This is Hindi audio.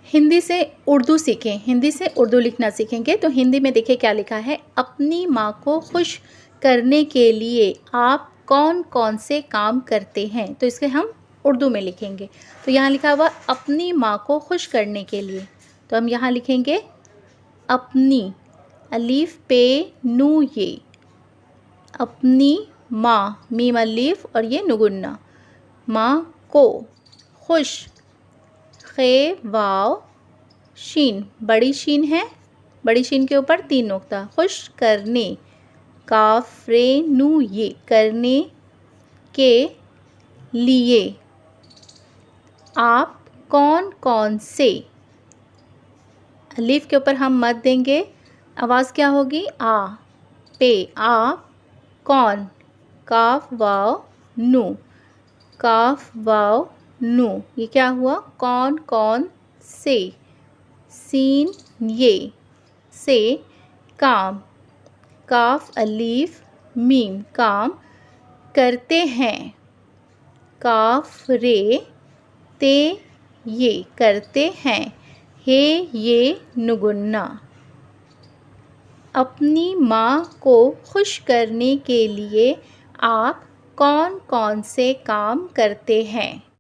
हिंदी से उर्दू सीखें, हिंदी से उर्दू लिखना सीखेंगे। तो हिंदी में देखिए क्या लिखा है, अपनी माँ को खुश करने के लिए आप कौन कौन से काम करते हैं। तो इसके हम उर्दू में लिखेंगे। तो यहाँ लिखा हुआ अपनी माँ को खुश करने के लिए, तो हम यहाँ लिखेंगे अपनी, अलीफ पे नू ये, अपनी माँ, मीम अलीफ और ये नुगुन्ना, माँ को, खुश, खे वाव शीन, बड़ी शीन है, बड़ी शीन के ऊपर 3 नुक्ता, खुश करने, काफ रे नू ये, करने के लिए, आप कौन कौन से, अलीफ के ऊपर हम मत देंगे, आवाज़ क्या होगी आ पे, आप कौन, काफ वाव नू, काफ वाव नू, ये क्या हुआ कौन कौन से, सीन ये, से काम, काफ अलीफ मीम, काम करते हैं, काफ रे ते ये, करते हैं, हे ये नुगुन्ना। अपनी माँ को खुश करने के लिए आप कौन कौन से काम करते हैं।